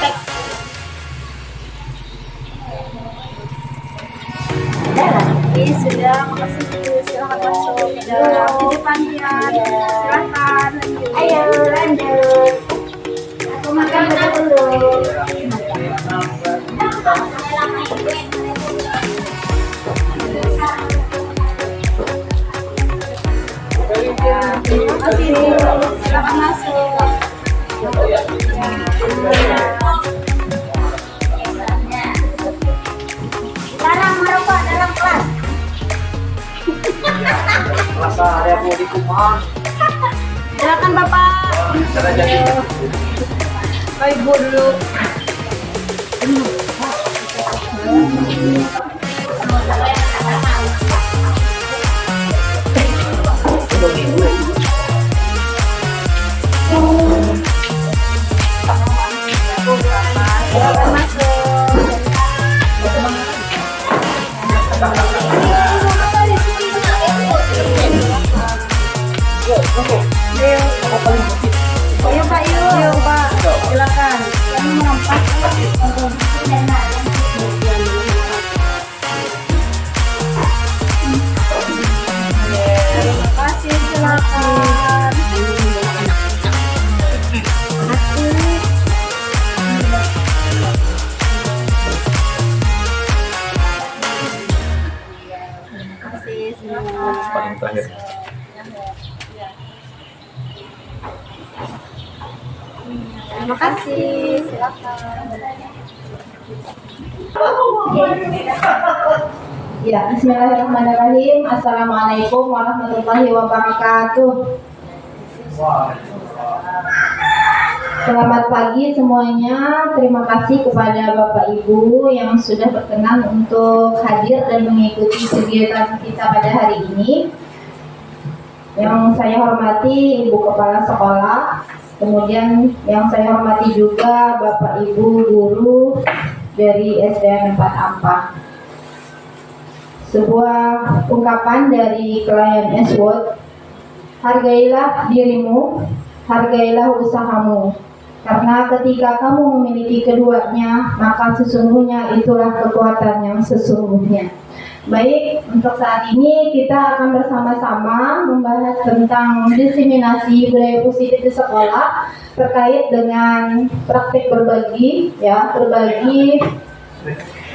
praktek. Oke, sudah, makasih Bu. Silakan masuk ke dalam kedepannya. Silakan lanjut. Ayo lanjut. Aku makan dulu. Terima kasih Bu. Silakan masuk. Larang merokok dalam kelas. Masa area mau di rumah. Silakan Bapak. Cara jadi. Pak Ibu dulu. Silakan masuk. Ayo Pak, yuk Pak, silakan. Kami melompat. Terima kasih, silakan. Terima kasih, silakan. Paling terakhir. Terima kasih, silakan. Ya, bismillahirrahmanirrahim. Assalamualaikum warahmatullahi wabarakatuh. Selamat pagi semuanya. Terima kasih kepada Bapak Ibu yang sudah berkenan untuk hadir dan mengikuti kegiatan kita pada hari ini. Yang saya hormati Ibu Kepala Sekolah, kemudian yang saya hormati juga Bapak Ibu guru dari SDN 4 Ampang. Sebuah ungkapan dari klien Ashwood, hargailah dirimu, hargailah usahamu, karena ketika kamu memiliki keduanya, maka sesungguhnya itulah kekuatan yang sesungguhnya. Baik, untuk saat ini kita akan bersama-sama membahas tentang diseminasi budaya positif di sekolah terkait dengan praktik berbagi, ya, berbagi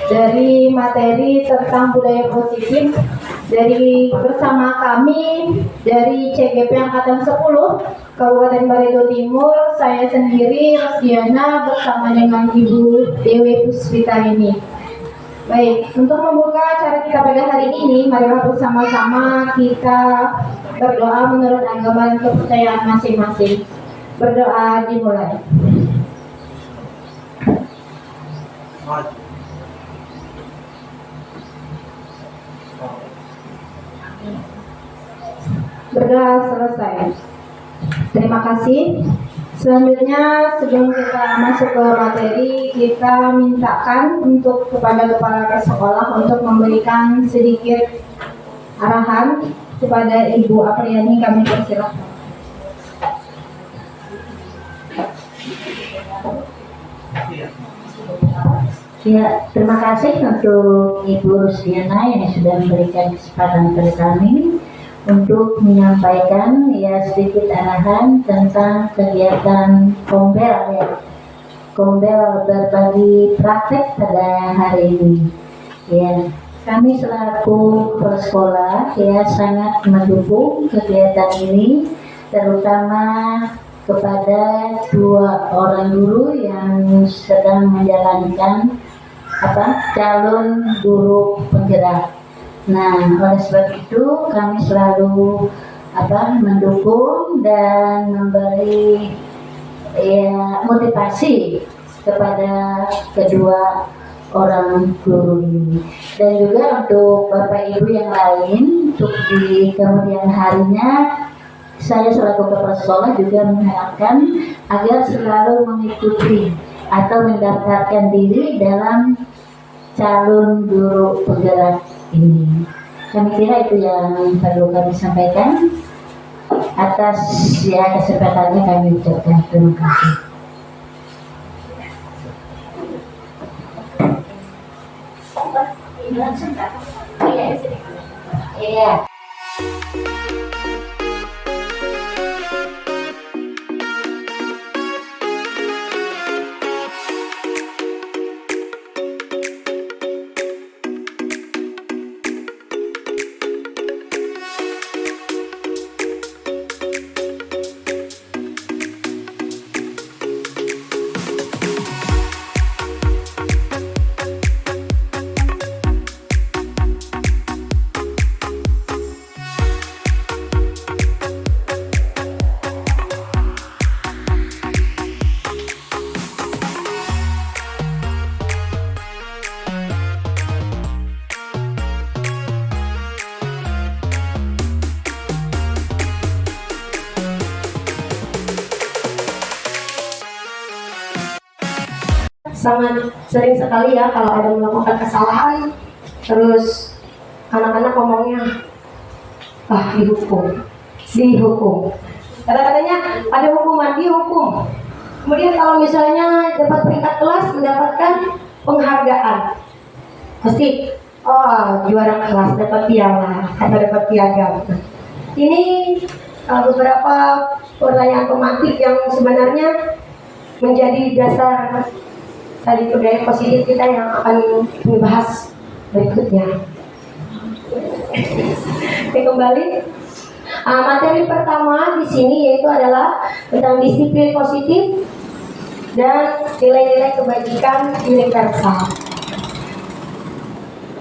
dari materi tentang budaya positif dari bersama kami dari CGP Angkatan 10 Kabupaten Barito Timur. Saya sendiri Rosdiana bersama dengan Ibu Dewi Puspita ini. Baik, untuk membuka acara kita pada hari ini, marilah bersama-sama kita berdoa menurut agama dan kepercayaan masing-masing. Berdoa dimulai. Berdoa selesai. Terima kasih. Selanjutnya, sebelum kita masuk ke materi, kita mintakan untuk kepada kepala sekolah untuk memberikan sedikit arahan kepada Ibu Apriani. Kami persilakan. Ya, terima kasih untuk Ibu Rusdiana yang sudah memberikan kesempatan kepada kami untuk menyampaikan ya sedikit arahan tentang kegiatan Kombel, ya, Kombel berbagi praktek pada hari ini. Ya, kami selaku kepala sekolah ya sangat mendukung kegiatan ini, terutama kepada dua orang guru yang sedang menjalankan calon guru penggerak. Nah, oleh sebab itu kami selalu mendukung dan memberi ya motivasi kepada kedua orang guru ini, dan juga untuk Bapak Ibu yang lain untuk di kemudian harinya. Saya selaku kepala sekolah juga mengharapkan agar selalu mengikuti atau mendaftarkan diri dalam calon guru penggerak ini. Kami kira itu yang perlu kami sampaikan. Atas ya kesempatannya kami ucapkan terima kasih. Iya. Sangat sering sekali ya kalau ada melakukan kesalahan, terus anak-anak ngomongnya, dihukum. Kata-katanya ada hukuman, dihukum. Kemudian kalau misalnya dapat peringkat kelas, mendapatkan penghargaan, pasti juara kelas, dapat piala atau dapat piagam. Ini beberapa pertanyaan pemantik yang sebenarnya menjadi dasar tadi budaya positif kita yang akan dibahas berikutnya. Oke, kembali. Materi pertama di sini yaitu adalah tentang disiplin positif dan nilai-nilai kebajikan universal.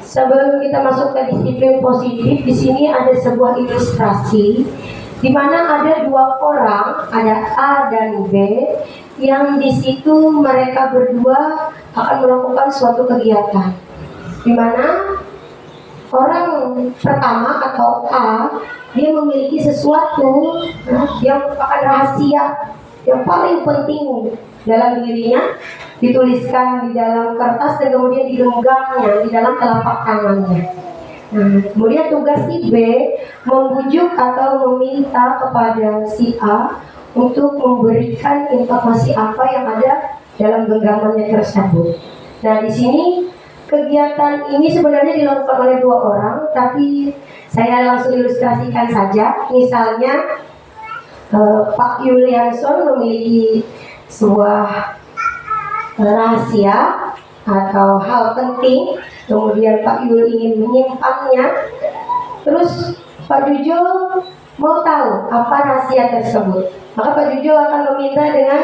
Sebelum kita masuk ke disiplin positif, di sini ada sebuah ilustrasi di mana ada dua orang, ada A dan B, yang di situ mereka berdua akan melakukan suatu kegiatan, di mana orang pertama atau A dia memiliki sesuatu yang merupakan rahasia yang paling penting dalam dirinya, dituliskan di dalam kertas dan kemudian digenggamnya di dalam telapak tangannya. Kemudian tugas si B membujuk atau meminta kepada si A untuk memberikan informasi apa yang ada dalam genggamannya tersebut. Nah, di sini kegiatan ini sebenarnya dilakukan oleh dua orang, tapi saya langsung ilustrasikan saja. Misalnya Pak Yulianson memiliki sebuah rahasia atau hal penting, kemudian Pak Yul ingin menyimpannya, terus Pak Jujo mau tahu apa rahasia tersebut, maka Pak Jujo akan meminta dengan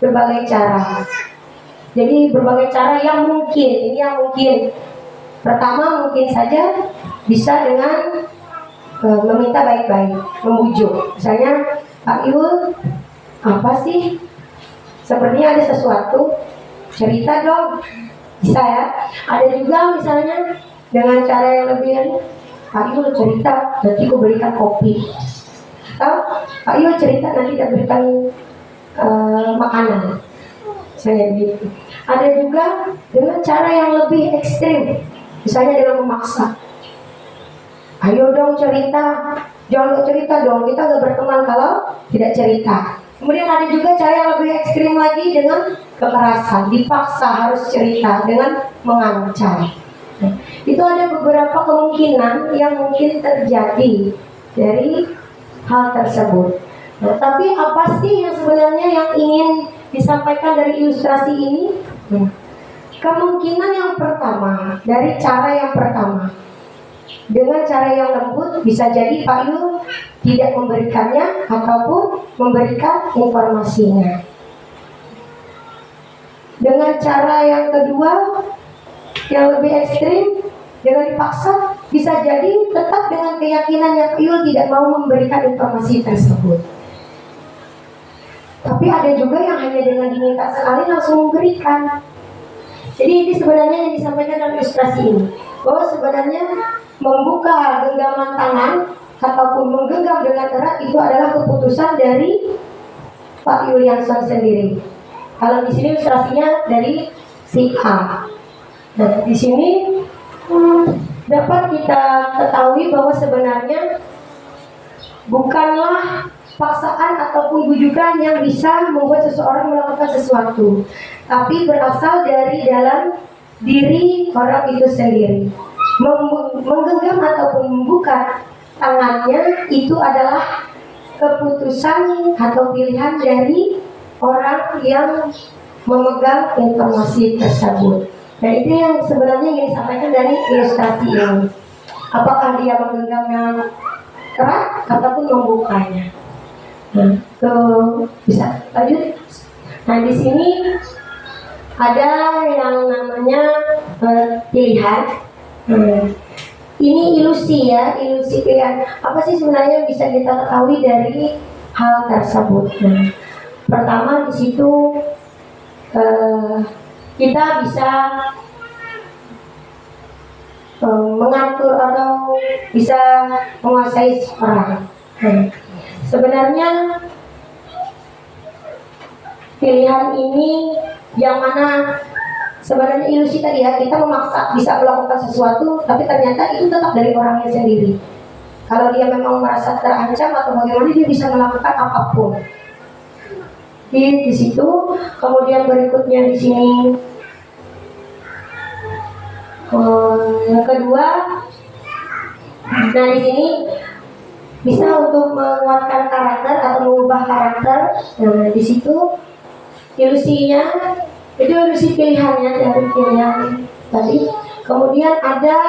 berbagai cara. Jadi berbagai cara yang mungkin, ini yang mungkin. Pertama mungkin saja bisa dengan meminta baik-baik, membujuk. Misalnya, Pak Yul, apa sih? Sepertinya ada sesuatu, cerita dong. Bisa ya. Ada juga misalnya dengan cara yang lebih, Pak Yul cerita, nanti aku berikan kopi. Atau Pak Yul cerita, nanti kita berikan makanan. Misalnya begitu. Ada juga dengan cara yang lebih ekstrim, misalnya dengan memaksa. Ayo dong cerita, jangan cerita dong, kita gak berteman kalau tidak cerita. Kemudian ada juga cara yang lebih ekstrim lagi dengan kekerasan, dipaksa harus cerita dengan mengancam. Itu ada beberapa kemungkinan yang mungkin terjadi dari hal tersebut. Nah, tapi apa sih yang sebenarnya yang ingin disampaikan dari ilustrasi ini? Kemungkinan yang pertama, dari cara yang pertama, dengan cara yang lembut, bisa jadi Pak Yul tidak memberikannya ataupun memberikan informasinya. Dengan cara yang kedua, yang lebih ekstrim, dengan dipaksa, bisa jadi tetap dengan keyakinan yang Pak Yul tidak mau memberikan informasi tersebut. Tapi ada juga yang hanya dengan diminta sekali langsung memberikan. Jadi ini sebenarnya yang disampaikan dalam ilustrasi ini, bahwa sebenarnya membuka genggaman tangan ataupun menggenggam dengan erat itu adalah keputusan dari Pak Yulianson sendiri. Kalau di sini ilustrasinya dari si A. Nah, di sini dapat kita ketahui bahwa sebenarnya bukanlah paksaan ataupun bujukan yang bisa membuat seseorang melakukan sesuatu, tapi berasal dari dalam diri orang itu sendiri. menggenggam ataupun membuka tangannya itu adalah keputusan atau pilihan dari orang yang memegang informasi tersebut. Dan itu yang sebenarnya ingin disampaikan dari ilustrasi ini. Apakah dia menggenggamnya erat ataupun membukanya? Nah, bisa lanjut. Nah, di sini ada yang namanya pilihan. Ini ilusi ya, ilusi pilihan. Apa sih sebenarnya yang bisa kita ketahui dari hal tersebut? Nah, pertama di situ kita bisa mengatur atau bisa menguasai seseorang. Sebenarnya pilihan ini yang mana sebenarnya ilusi tadi ya, kita memaksa bisa melakukan sesuatu tapi ternyata itu tetap dari orangnya sendiri. Kalau dia memang merasa terancam atau bagaimana, dia bisa melakukan apapun. Di situ, kemudian berikutnya di sini yang kedua, nah di sini bisa untuk menguatkan karakter atau mengubah karakter. Nah di situ ilusinya itu ilusi pilihannya dari pilihan tadi. Kemudian ada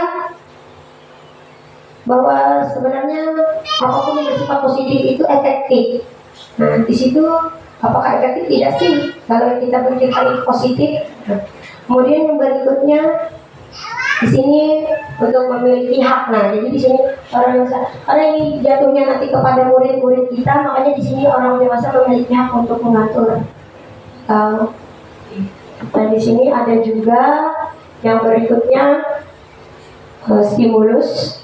bahwa sebenarnya apapun yang bersifat positif itu efektif. Nah di situ apakah efektif? Tidak sih kalau kita berpikir positif. Nah, kemudian yang berikutnya di sini untuk memiliki hak. Nah, jadi di sini orang dewasa, karena ini jatuhnya nanti kepada murid-murid kita, makanya di sini orang dewasa memiliki hak untuk mengatur. Dan di sini ada juga yang berikutnya stimulus.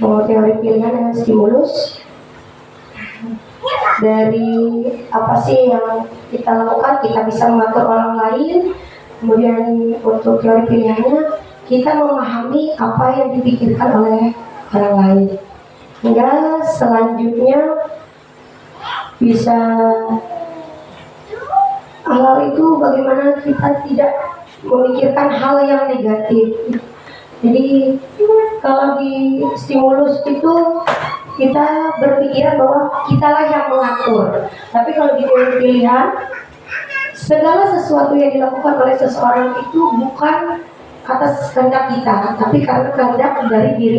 Teori pilihan dengan stimulus. Dari apa sih yang kita lakukan, kita bisa mengatur orang lain. Kemudian untuk teori pilihannya, kita memahami apa yang dipikirkan oleh orang lain. Hingga selanjutnya bisa hal itu bagaimana kita tidak memikirkan hal yang negatif. Jadi kalau di stimulus itu kita berpikiran bahwa kitalah yang mengatur. Tapi kalau di teori pilihan, segala sesuatu yang dilakukan oleh seseorang itu bukan atas kehendak kita, tapi karena kehendak dari diri.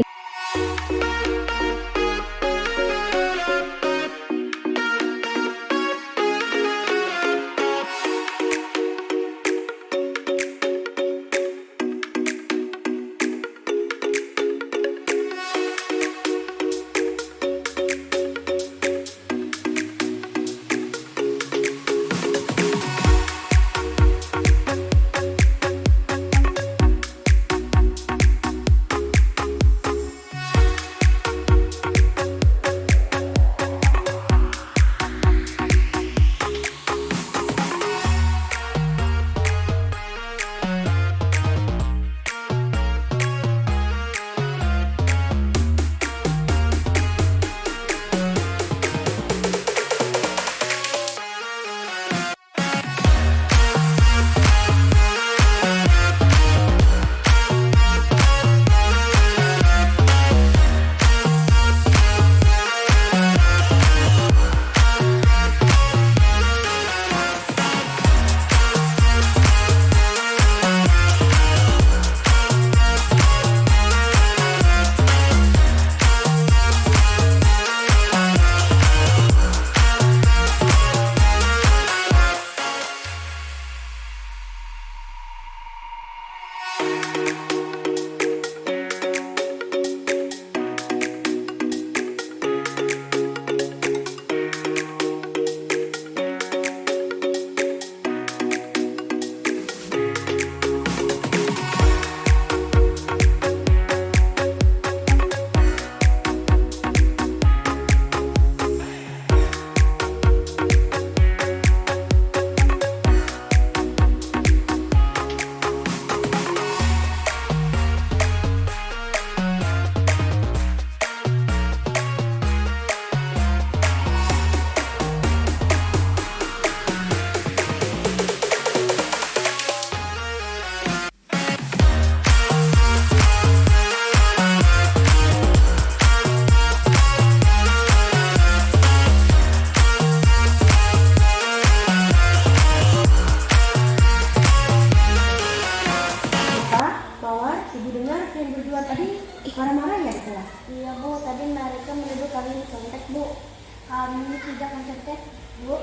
marah-marah ya di kelas? Iya Bu, tadi mereka menuduh kami contek Bu. Kami tidak mencontek Bu,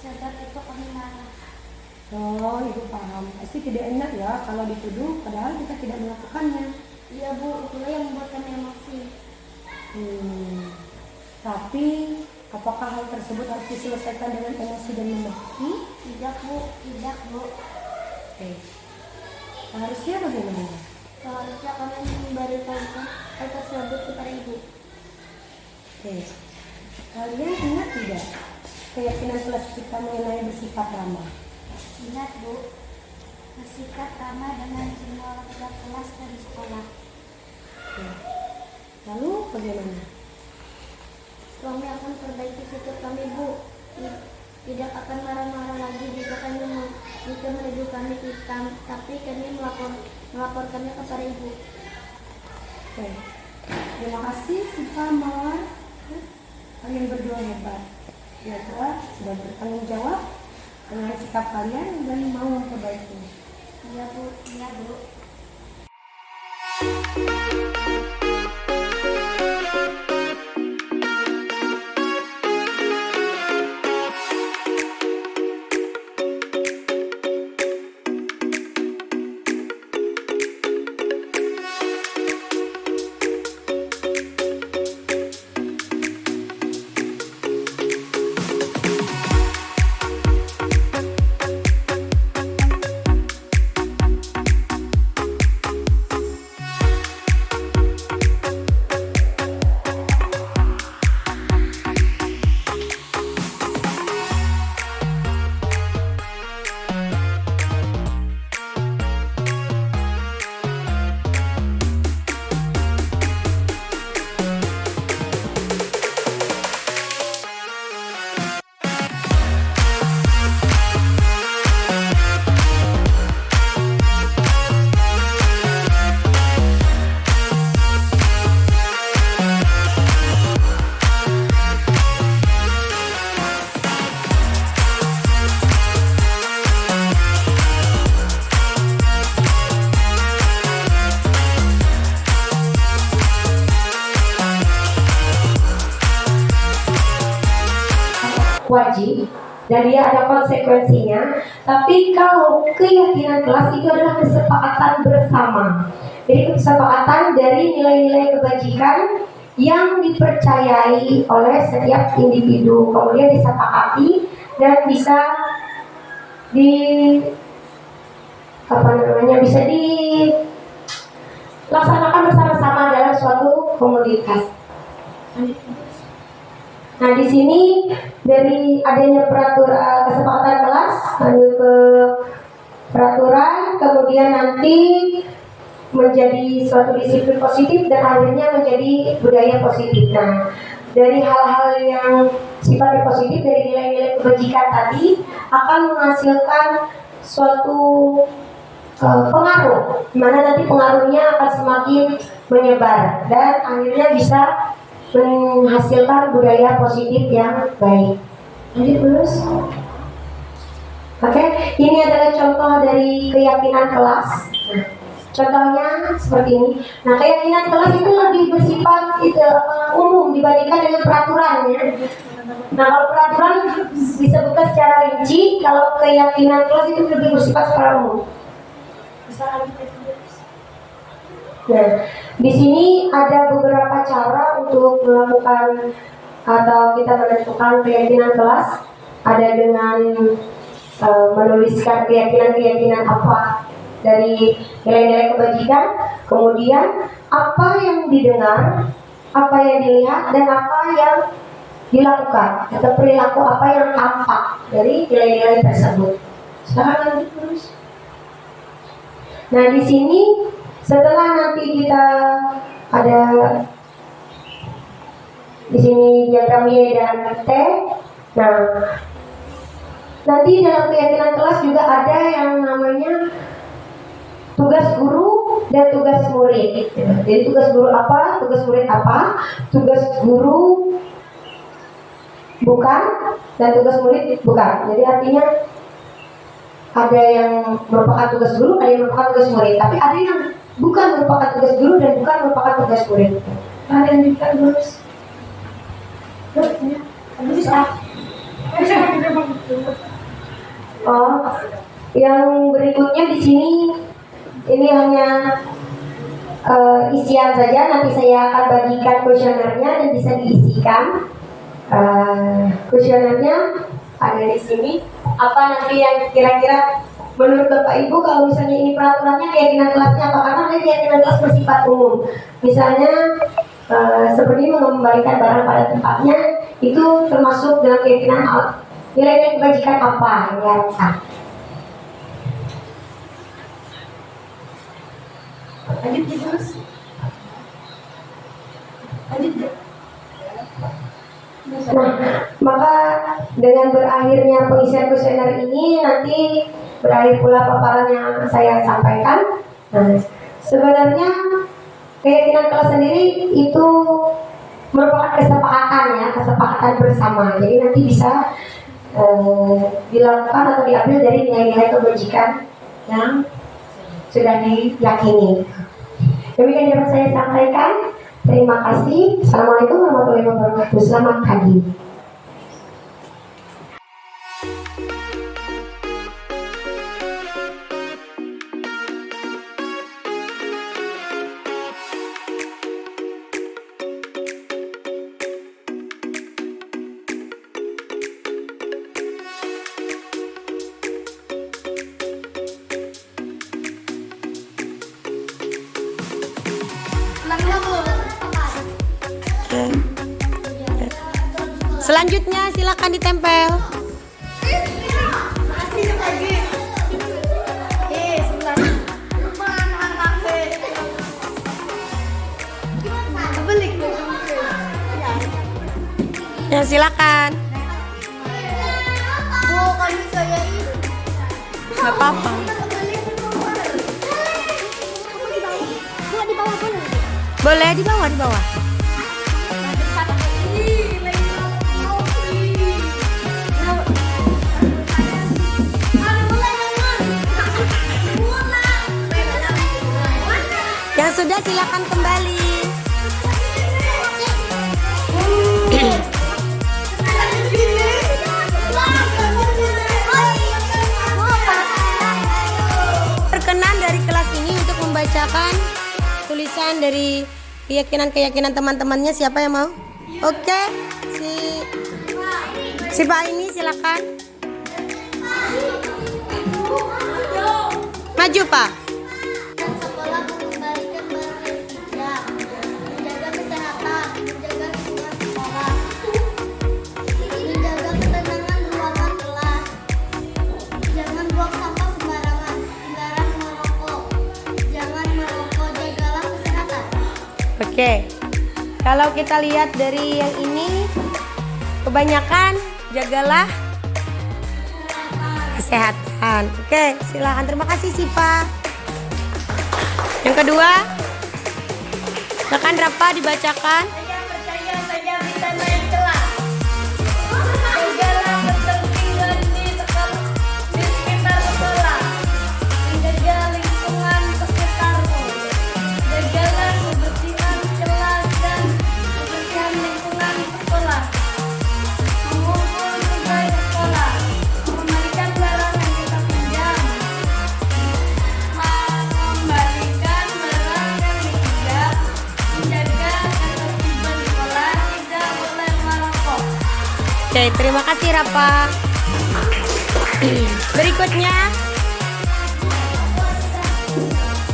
sebab itu kami marah. Oh, ibu paham. Pasti tidak enak ya kalau dituduh padahal kita tidak melakukannya. Iya Bu, itulah yang membuat kami emosi. Tapi apakah hal tersebut harus diselesaikan dengan emosi dan memaki? Tidak Bu, tidak Bu. Oke. Harusnya bagaimana? Seharusnya kami memberitahukan hal tersebut kepada Ibu. Oke. Kalian ingat tidak keyakinan kelas kita mengenai bersifat ramah? Ingat Bu, bersikap ramah dengan semua warga kelas dan sekolah. Oke. Lalu bagaimana? Kami akan perbaiki sikap kami Bu. Tidak akan marah-marah lagi jika menuduh kami hitam, tapi kami melaporkannya kepada Ibu. Oke. Terima kasih Siva, Mawar. Kalian berdua hebat. Ya sudah bertanggung jawab dengan sikap kalian dan mau memperbaiki. Iya Bu, iya Bu. Wajib dan dia ada konsekuensinya. Tapi kalau keyakinan kelas itu adalah kesepakatan bersama. Jadi kesepakatan dari nilai-nilai kebajikan yang dipercayai oleh setiap individu, kemudian disepakati dan bisa bisa dilaksanakan bersama-sama dalam suatu komunitas. Nah, di sini dari adanya peraturan kesepakatan kelas lanjut ke peraturan, kemudian nanti menjadi suatu disiplin positif dan akhirnya menjadi budaya positif. Nah, dari hal-hal yang sifatnya positif dari nilai-nilai kebajikan tadi akan menghasilkan suatu pengaruh, di mana nanti pengaruhnya akan semakin menyebar dan akhirnya bisa menghasilkan budaya positif yang baik. Lanjut terus. Oke, ini adalah contoh dari keyakinan kelas. Contohnya seperti ini. Nah, keyakinan kelas itu lebih bersifat umum dibandingkan dengan peraturan ya. Nah, kalau peraturan disebutkan secara rinci, kalau keyakinan kelas itu lebih bersifat secara umum. Nah, di sini ada beberapa cara untuk melakukan atau kita menentukan keyakinan kelas. Ada dengan menuliskan keyakinan-keyakinan apa dari nilai-nilai kebajikan, kemudian apa yang didengar, apa yang dilihat, dan apa yang dilakukan atau perilaku apa yang tampak dari nilai-nilai tersebut. Sekarang lanjut terus. Nah, di sini setelah nanti kita ada di sini diagram Y dan T. Nah, nanti dalam keyakinan kelas juga ada yang namanya tugas guru dan tugas murid. Jadi tugas guru apa, tugas murid apa, tugas guru bukan dan tugas murid bukan. Jadi artinya ada yang merupakan tugas guru, ada yang merupakan tugas murid. Tapi ada yang bukan merupakan tugas guru dan bukan merupakan tugas murid. Ada yang lanjutkan terus. Oh, yang berikutnya di sini ini hanya isian saja. Nanti saya akan bagikan kuesionernya dan bisa diisikan. Kuesionernya ada di sini. Apa nanti yang kira-kira menurut Bapak Ibu kalau misalnya ini peraturannya keyakinan kelasnya apa? Karena ada keyakinan kelas bersifat umum. Misalnya seperti mengembalikan barang pada tempatnya itu termasuk dalam keyakinan nilai-nilai kebajikan apa yang diharapkan. Lanjut terus. Nah, maka dengan berakhirnya pengisian kuesioner ini nanti berakhir pula paparan yang saya sampaikan. Nah, sebenarnya keyakinan kelas sendiri itu merupakan kesepakatan bersama. Jadi nanti bisa dilakukan atau diambil dari nilai-nilai kebajikan yang sudah diyakini. Demikian yang dapat saya sampaikan. Terima kasih. Assalamualaikum warahmatullahi wabarakatuh. Selamat pagi. Selanjutnya silakan ditempel. Ya silakan. Gak apa-apa. Boleh di bawah. Yang sudah silakan kembali. Berkenan dari kelas ini untuk membacakan tulisan dari keyakinan teman-temannya. Siapa yang mau? Oke, si Pak ini silakan. Maju Pak. Sekolah mengembalikan barang yang tidak, menjaga kesehatan, menjaga lingkungan sekolah, menjaga ketenangan ruangan kelas, jangan buang sampah sembarangan, hindari merokok, jagalah kesehatan. Oke. Kalau kita lihat dari yang ini, kebanyakan jagalah kesehatan. Oke, silakan. Terima kasih Sipa. Yang kedua, silakan Rafa dibacakan. Oke, terima kasih Rafa. Berikutnya,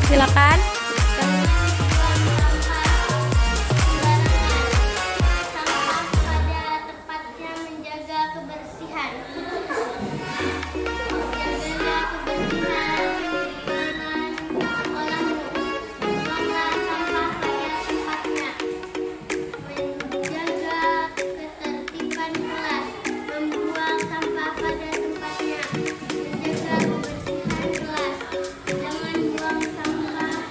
silakan. Sampah pada tempatnya, menjaga kebersihan. Jagalah kebersihan lingkungan sekolahmu. Buanglah sampah pada tempatnya. Menjaga ketertiban kelas. Membuang sampah pada tempatnya. Menjaga kebersihan kelas. Jangan buang sampah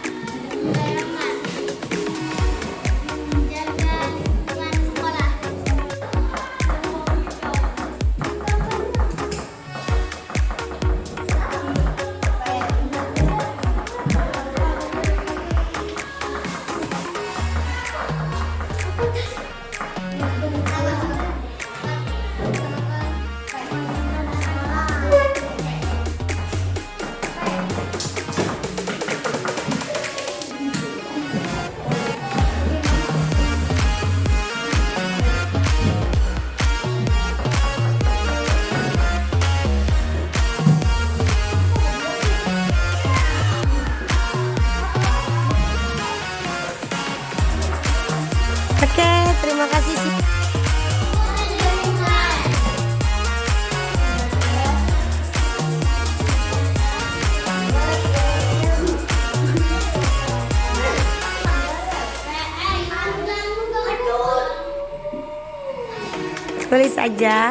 Tulis aja.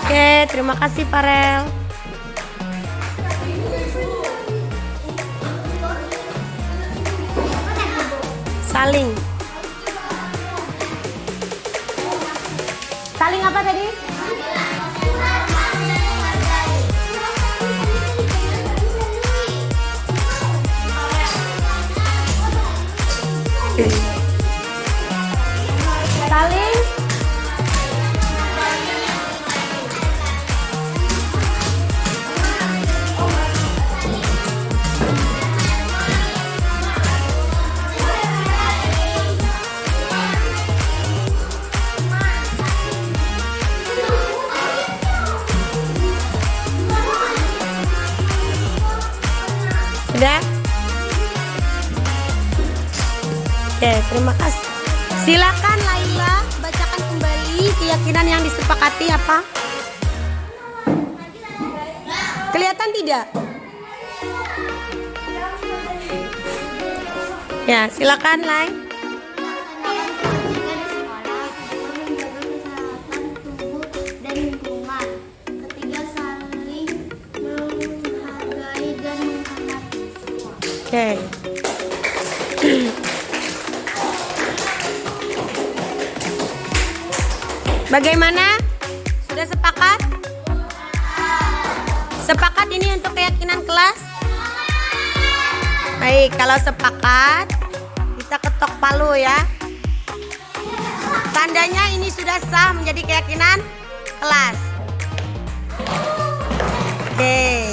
Oke, terima kasih Farel. Saling. Saling apa tadi? Saling. Sudah? Oke, terima kasih. Silakan Laila bacakan kembali keyakinan yang disepakati apa? Kelihatan tidak? Ya, silakan Lai. dan lingkungan. Ketiga, saling menghargai dan menghormati semua. Oke. Bagaimana? Sudah sepakat? Sepakat ini untuk keyakinan kelas? Baik, kalau sepakat kita ketok palu ya. Tandanya ini sudah sah menjadi keyakinan kelas. Oke.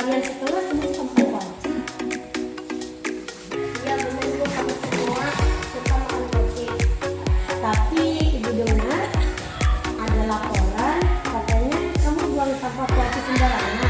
kalian sekelas semua suka makan kuaci. Iya benar Bu, kami semua suka makan kuaci. Tapi ibu dengar ada laporan katanya kamu buang sampah kuaci sembarangan.